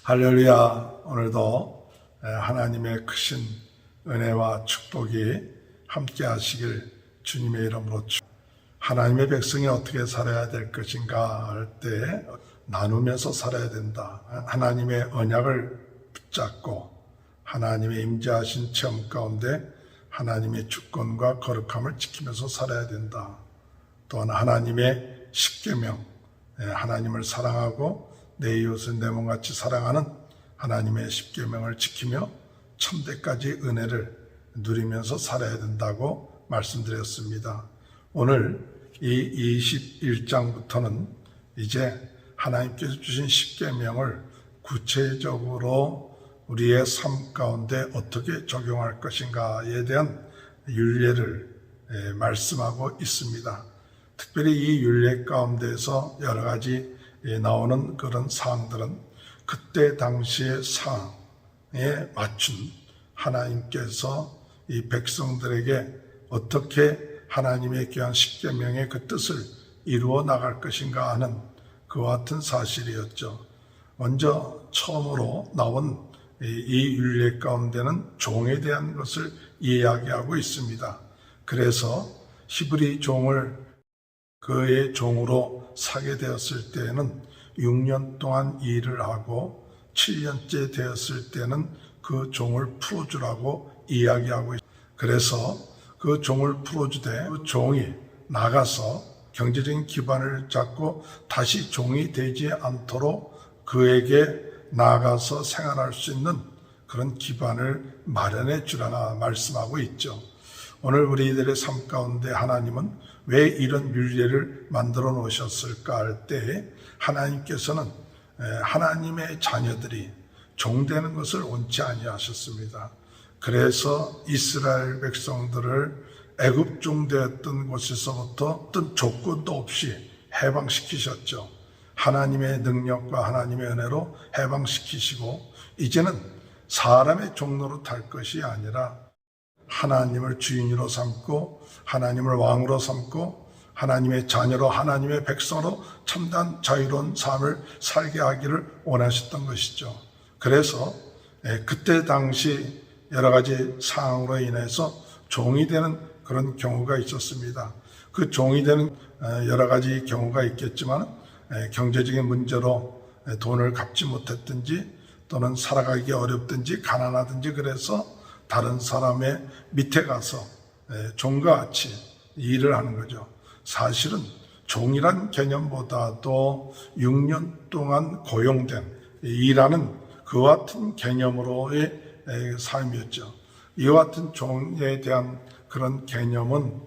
할렐루야. 오늘도 하나님의 크신 은혜와 축복이 함께 하시길 주님의 이름으로 하나님의 백성이 어떻게 살아야 될 것인가 할 때 나누면서 살아야 된다. 하나님의 언약을 붙잡고 하나님의 임재하신 체험 가운데 하나님의 주권과 거룩함을 지키면서 살아야 된다. 또한 하나님의 십계명, 하나님을 사랑하고 내 이웃을 내 몸같이 사랑하는 하나님의 십계명을 지키며 천대까지 은혜를 누리면서 살아야 된다고 말씀드렸습니다. 오늘 이 21장부터는 이제 하나님께서 주신 십계명을 구체적으로 우리의 삶 가운데 어떻게 적용할 것인가에 대한 율례를 말씀하고 있습니다. 특별히 이 율례 가운데서 여러 가지 나오는 그런 사항들은 그때 당시의 상황에 맞춘 하나님께서 이 백성들에게 어떻게 하나님의 귀한 십계명의 그 뜻을 이루어 나갈 것인가 하는 그와 같은 사실이었죠. 먼저 처음으로 나온 이 율례 가운데는 종에 대한 것을 이야기하고 있습니다. 그래서 히브리 종을 그의 종으로 사게 되었을 때에는 6년 동안 일을 하고 7년째 되었을 때는 그 종을 풀어주라고 이야기하고 있습니다. 그래서 그 종을 풀어주되 그 종이 나가서 경제적인 기반을 잡고 다시 종이 되지 않도록 그에게 나가서 생활할 수 있는 그런 기반을 마련해 주라고 말씀하고 있죠. 오늘 우리들의 삶 가운데 하나님은 왜 이런 율례를 만들어 놓으셨을까 할 때 하나님께서는 하나님의 자녀들이 종되는 것을 원치 아니하셨습니다. 그래서 이스라엘 백성들을 애굽 종되었던 곳에서부터 어떤 조건도 없이 해방시키셨죠. 하나님의 능력과 하나님의 은혜로 해방시키시고 이제는 사람의 종로로 탈 것이 아니라 하나님을 주인으로 삼고 하나님을 왕으로 삼고 하나님의 자녀로 하나님의 백성으로 참된 자유로운 삶을 살게 하기를 원하셨던 것이죠. 그래서 그때 당시 여러 가지 상황으로 인해서 종이 되는 그런 경우가 있었습니다. 그 종이 되는 여러 가지 경우가 있겠지만 경제적인 문제로 돈을 갚지 못했든지 또는 살아가기 어렵든지 가난하든지 그래서 다른 사람의 밑에 가서 종과 같이 일을 하는 거죠. 사실은 종이란 개념보다도 6년 동안 고용된 일하는 그와 같은 개념으로의 삶이었죠. 이와 같은 종에 대한 그런 개념은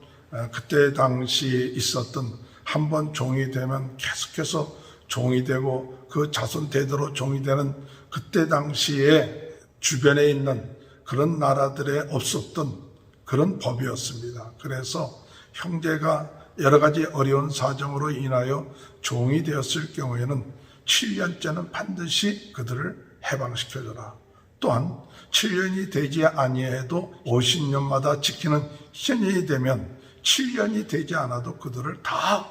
그때 당시 있었던 한 번 종이 되면 계속해서 종이 되고 그 자손 대대로 종이 되는 그때 당시에 주변에 있는 그런 나라들에 없었던 그런 법이었습니다. 그래서 형제가 여러 가지 어려운 사정으로 인하여 종이 되었을 경우에는 7년째는 반드시 그들을 해방시켜줘라. 또한 7년이 되지 아니해도 50년마다 지키는 희년이 되면 7년이 되지 않아도 그들을 다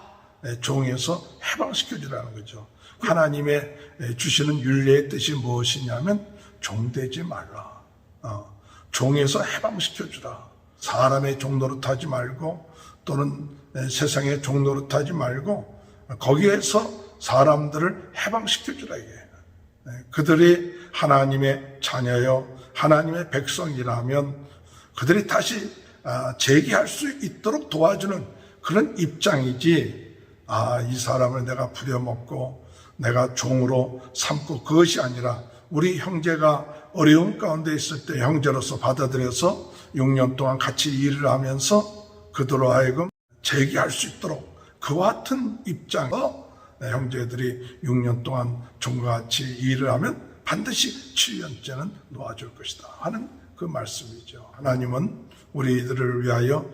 종에서 해방시켜주라는 거죠. 하나님의 주시는 율례의 뜻이 무엇이냐면 종되지 말라. 종에서 해방시켜주라. 사람의 종노릇하지 말고 또는 세상의 종노릇하지 말고 거기에서 사람들을 해방시켜주라. 이게 그들이 하나님의 자녀요 하나님의 백성이라면 그들이 다시 재기할 수 있도록 도와주는 그런 입장이지 이 사람을 내가 부려먹고 내가 종으로 삼고 그것이 아니라 우리 형제가 어려운 가운데 있을 때 형제로서 받아들여서 6년 동안 같이 일을 하면서 그들로 하여금 재기할 수 있도록 그와 같은 입장에서 형제들이 6년 동안 종과 같이 일을 하면 반드시 7년째는 놓아줄 것이다 하는 그 말씀이죠. 하나님은 우리들을 위하여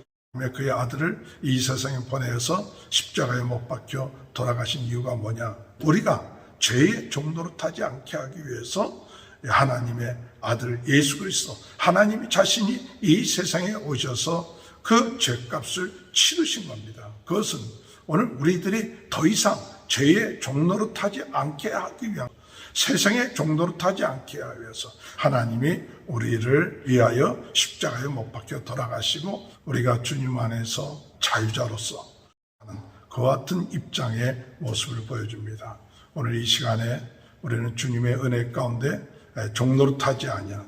그의 아들을 이 세상에 보내서 십자가에 못 박혀 돌아가신 이유가 뭐냐? 우리가 죄의 종노릇하지 않게 하기 위해서 하나님의 아들 예수 그리스도 하나님이 자신이 이 세상에 오셔서 그 죄값을 치르신 겁니다. 그것은 오늘 우리들이 더 이상 죄의 종노릇하지 않게 하기 위한 세상의 종노릇 하지 않게 위해서 하나님이 우리를 위하여 십자가에 못 박혀 돌아가시고 우리가 주님 안에서 자유자로서 하는 그와 같은 입장의 모습을 보여줍니다. 오늘 이 시간에 우리는 주님의 은혜 가운데 종노릇하지 아니하는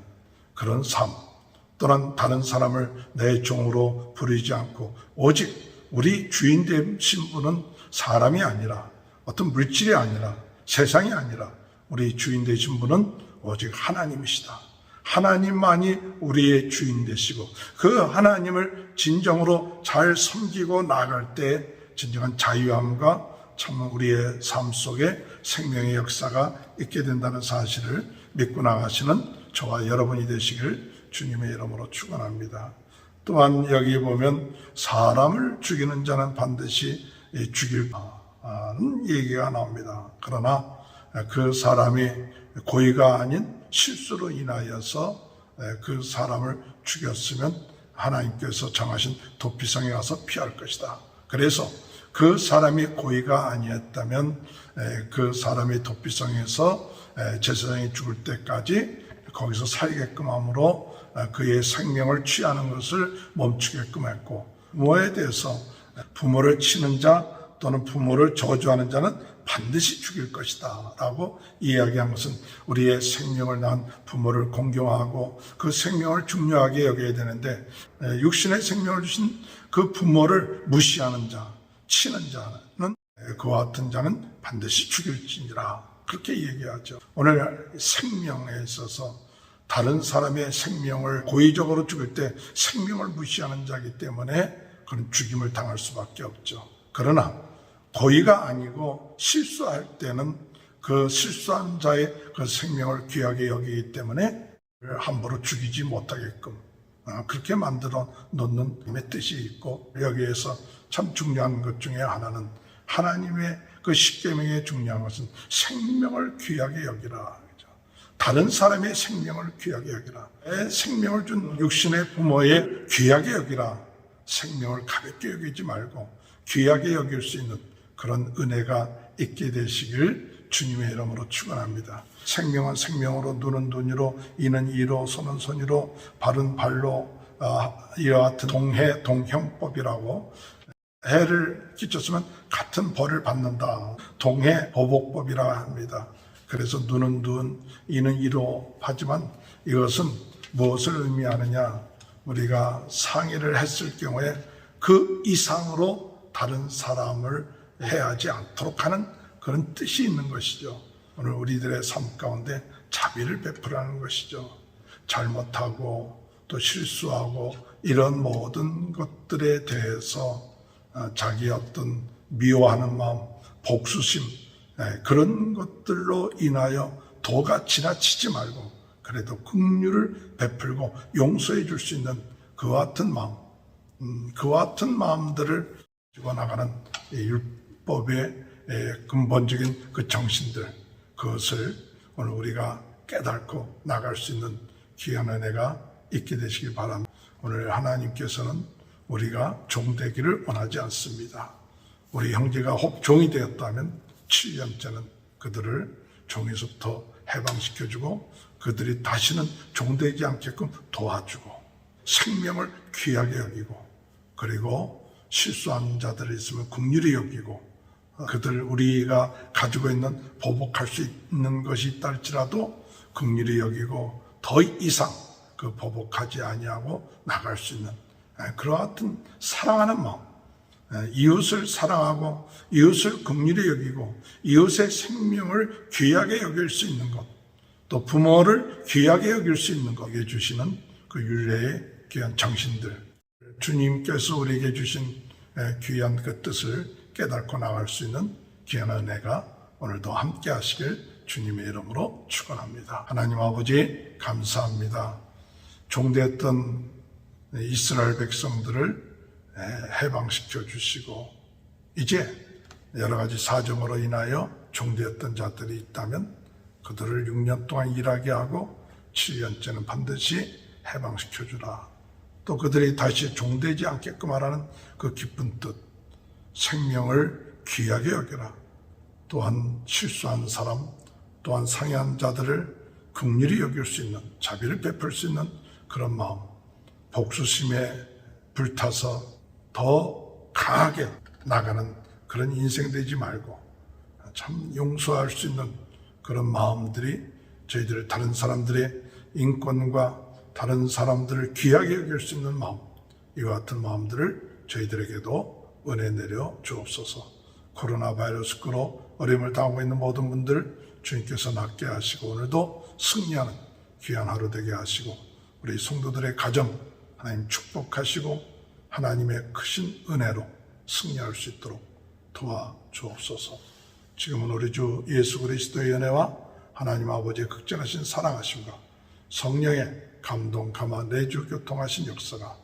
그런 삶, 또는 다른 사람을 내 종으로 부르지 않고 오직 우리 주인 되신 분은 사람이 아니라 어떤 물질이 아니라 세상이 아니라 우리 주인 되신 분은 오직 하나님이시다. 하나님만이 우리의 주인 되시고 그 하나님을 진정으로 잘 섬기고 나아갈 때 진정한 자유함과 참 우리의 삶 속에 생명의 역사가 있게 된다는 사실을 믿고 나가시는 저와 여러분이 되시길 주님의 이름으로 축원합니다. 또한 여기 보면 사람을 죽이는 자는 반드시 죽일 하는 얘기가 나옵니다. 그러나 그 사람이 고의가 아닌 실수로 인하여서 그 사람을 죽였으면 하나님께서 정하신 도피성에 가서 피할 것이다. 그래서 그 사람이 고의가 아니었다면 그 사람이 도피성에서 제사장이 죽을 때까지 거기서 살게끔 함으로 그의 생명을 취하는 것을 멈추게끔 했고, 뭐에 대해서 부모를 치는 자 또는 부모를 저주하는 자는 반드시 죽일 것이다 라고 이야기한 것은 우리의 생명을 낳은 부모를 공경하고 그 생명을 중요하게 여겨야 되는데, 육신의 생명을 주신 그 부모를 무시하는 자, 치는 자는 그와 같은 자는 반드시 죽일지니라, 그렇게 얘기하죠. 오늘 생명에 있어서 다른 사람의 생명을 고의적으로 죽일 때 생명을 무시하는 자이기 때문에 그런 죽임을 당할 수밖에 없죠. 그러나 고의가 아니고 실수할 때는 그 실수한 자의 그 생명을 귀하게 여기기 때문에 함부로 죽이지 못하게끔 그렇게 만들어 놓는 힘의 뜻이 있고, 여기에서 참 중요한 것 중에 하나는 하나님의 그 십계명의 중요한 것은 생명을 귀하게 여기라. 다른 사람의 생명을 귀하게 여기라. 내 생명을 준 육신의 부모의 귀하게 여기라. 생명을 가볍게 여기지 말고 귀하게 여길 수 있는 그런 은혜가 있게 되시길 주님의 이름으로 축원합니다. 생명은 생명으로, 눈은 눈으로, 이는 이로, 손은 손으로, 발은 발로, 이와 같은 동해 동형법이라고, 해를 끼쳤으면 같은 벌을 받는다. 동해 보복법이라고 합니다. 그래서 눈은 눈, 이는 이로 하지만 이것은 무엇을 의미하느냐? 우리가 상의를 했을 경우에 그 이상으로 다른 사람을 해하지 않도록 하는 그런 뜻이 있는 것이죠. 오늘 우리들의 삶 가운데 자비를 베풀라는 것이죠. 잘못하고 또 실수하고 이런 모든 것들에 대해서 자기 어떤 미워하는 마음, 복수심, 그런 것들로 인하여 도가 지나치지 말고 그래도 긍휼을 베풀고 용서해 줄 수 있는 그와 같은 마음, 그와 같은 마음들을 가지고 나가는 율법의 근본적인 그 정신들, 그것을 오늘 우리가 깨닫고 나갈 수 있는 귀한 은혜가 있게 되시길 바랍니다. 오늘 하나님께서는 우리가 종되기를 원하지 않습니다. 우리 형제가 혹 종이 되었다면 7년째는 그들을 종에서부터 해방시켜주고 그들이 다시는 종되지 않게끔 도와주고 생명을 귀하게 여기고, 그리고 실수한 자들이 있으면 긍휼히 여기고, 그들 우리가 가지고 있는 보복할 수 있는 것이 있다 할지라도 긍휼히 여기고 더 이상 그 보복하지 아니하고 나갈 수 있는 그와 같은 사랑하는 마음, 이웃을 사랑하고 이웃을 긍휼히 여기고 이웃의 생명을 귀하게 여길 수 있는 것, 또 부모를 귀하게 여길 수 있는 것에 주시는 그 율례의 귀한 정신들, 주님께서 우리에게 주신 귀한 그 뜻을 깨닫고 나갈 수 있는 귀한 은혜가 오늘도 함께 하시길 주님의 이름으로 축원합니다. 하나님 아버지 감사합니다. 종되었던 이스라엘 백성들을 해방시켜 주시고 이제 여러 가지 사정으로 인하여 종되었던 자들이 있다면 그들을 6년 동안 일하게 하고 7년째는 반드시 해방시켜 주라. 또 그들이 다시 종되지 않게끔 하라는 그 기쁜 뜻, 생명을 귀하게 여겨라. 또한 실수한 사람, 또한 상해한 자들을 긍휼히 여길 수 있는, 자비를 베풀 수 있는 그런 마음, 복수심에 불타서 더 강하게 나가는 그런 인생 되지 말고 참 용서할 수 있는 그런 마음들이 저희들 다른 사람들의 인권과 다른 사람들을 귀하게 여길 수 있는 마음, 이와 같은 마음들을 저희들에게도 은혜 내려 주옵소서. 코로나 바이러스로 어려움을 당하고 있는 모든 분들 주님께서 낫게 하시고 오늘도 승리하는 귀한 하루 되게 하시고 우리 성도들의 가정 하나님 축복하시고 하나님의 크신 은혜로 승리할 수 있도록 도와주옵소서. 지금은 우리 주 예수 그리스도의 은혜와 하나님 아버지의 극진하신 사랑하심과 성령의 감동, 감화, 내주 교통하신 역사가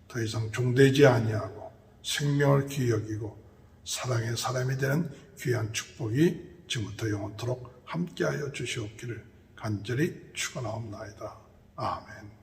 더 이상 종되지 아니하고 생명을 귀히 여기고 사랑의 사람이 되는 귀한 축복이 지금부터 영원토록 함께하여 주시옵기를 간절히 축원하옵나이다. 아멘.